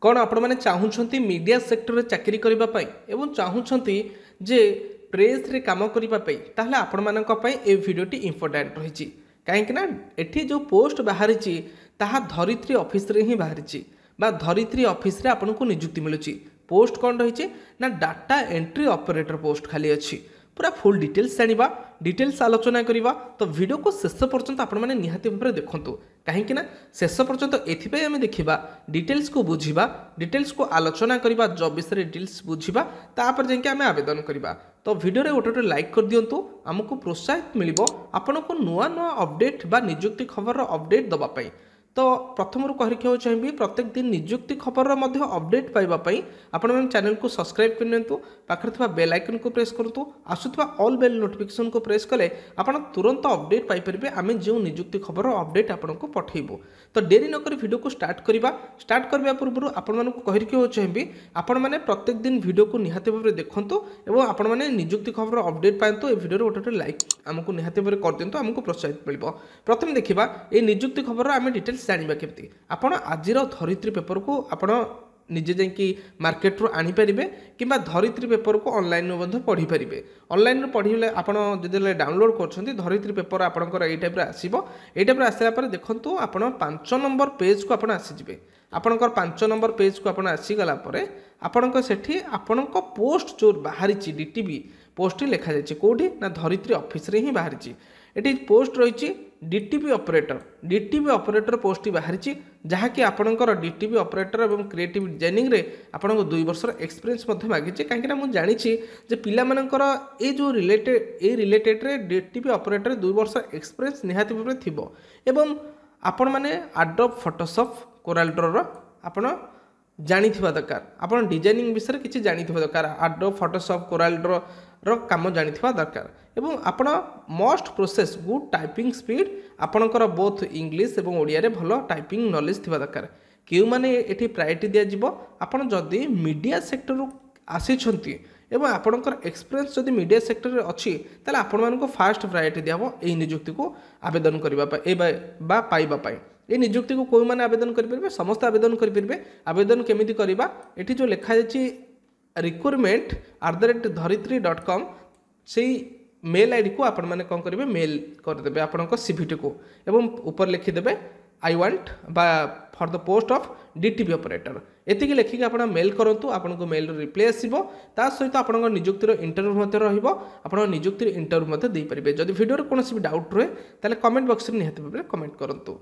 कौन आपण मैंने चाहूँगी मीडिया सेक्टर में चाकरी करने एवं चाहूँगी जे प्रेस रे काम करने ताहले आपण मानक पई ए वीडियोटी इंपोर्टेंट रही कहीं एठी जो पोस्ट बाहरी ताहा धरित्री ऑफिस रे ही बाहरी बा धरित्री ऑफिस रे आपन को नियुक्ति मिलुची। पोस्ट कौन रही ना डाटा एंट्री ऑपरेटर पोस्ट खाली अच्छी पूरा फुल डिटेल्स जानिबा डिटेल्स आलोचना करिबा तो वीडियो को शेष पर्यंत आपण माने निहाती भाबरे देखंतु कहीं ना शेष पर्यंत एथिपे आमे देखिबा डिटेल्स को बुझिबा डिटेल्स को आलोचना करिबा जॉब विषय डिटेल्स बुझिबा तापर जेंके आमे आवेदन करिबा। तो वीडियो रे गोटे लाइक कर दियंतु हमको प्रोत्साहित मिलिबो आपण को नुआ नुआ अपडेट बा नियुक्ति खबर रो अपडेट दबा पई। तो प्रथम कहना चाहिए प्रत्येक दिन नियुक्ति खबर अपडेट पाइबापी आपण मैंने चैनल को सब्सक्राइब कर पाखे बेल आइकन को प्रेस करूँ आसुवा ऑल बेल नोटिफिकेशन को प्रेस कले आप तुरंत अपडेट पाइपर आम जो नियुक्ति खबर अपडेट आपन को पठेबू। तो डेरी नक वीडियो को स्टार्ट करने पूर्व आपण कहना चाहिए आपण मैंने प्रत्येक दिन वीडियो को निहाती भाव में देखूँ और आपण मैंने नियुक्ति खबर अपडेट पातु ए वीडियो गोटे लाइक आमको निहाती भाव में कर दिंतु आमको प्रोत्साहित मिल। प्रथम देखा ये नियुक्ति खबर आम डिटेल्स जानिबा केमती आपण आज धरित्री पेपर को आपण निजे जाकि मार्केट रू आनी परिबे किंबा धरित्री पेपर को ऑनलाइन मध्ये पढ़ी परिबे। ऑनलाइन पढ़िले आपण जदि डाउनलोड करछंती धरित्री पेपर आपणकर एई टाइप रे आसीबो। एई टाइप रे आसला पर देखंतु आपण 5 नंबर पेज को आपण आसी जिवे आपणकर 5 नंबर पेज को आपण आसी गला परे आपणकर सेठी आपणक पोस्ट जो बाहरी डीटीबी पोस्ट लिखा जायछि कोठी ना धरित्री ऑफिस रे ही बाहरी एटी पोस्ट रही डीटीबी ऑपरेटर पोस्ट बाहरी जहाँकि आपणकर डीटीबी ऑपरेटर और क्रिएटिव डिजाइनिंग रे आपनको 2 वर्षर एक्सपीरियंस मागिचे कहीं मुझे जानी जे पिला मानकर ए जो रिलेटेड रे डीटीबी ऑपरेटर 2 वर्ष एक्सपीरियंस निहाती भाव में थिबो एवं आपण माने एडोब फोटोशॉप कोरल ड्रॉ आपण जानी दरकार आपण डिजाइनिंग विषय किसी जानी दरकार एडोब फोटोशॉप कोरल ड्रॉ काम जानी दरकार एवं आपण must process good typing speed आपणकर बोथ इंग्लिश और ओडिया रे भलो टाइपिंग नॉलेज थिबा दरकार। केउ माने एठी प्रायोरिटी दिया जिवो आपण जदी मीडिया सेक्टर आसीछंती एवं आपणकर एक्सपीरियंस जदी मीडिया सेक्टर रे अछि ताले आपण मानको फास्ट प्रायोरिटी दियाबो एई नियुक्ति को आवेदन करबा पय बा पाइबा पय। ये नियुक्ति को कोई माने आवेदन करेंगे समस्त आवेदन करेंगे। आवेदन केमिति करबा एठी जो लिखा जाछि recruitment@dharitri.com से मेल आईडी को आपण माने कौन करेंगे मेल करदे आपण सीवीटी को एवं ऊपर लिखिदेवे आई वांट बा for the post of DTB operator एतिक लिखिक आप मेल करूँ आपन को मेल रिप्लाई आसो ता सहित आप नियुक्तिर इंटरव्यू आप नियुक्तिर इंटरव्यू दे पारे। जदि वीडियो कौन भी डाउट रहे ताले कमेंट बॉक्स में निहाती भाव में कमेंट करूँ।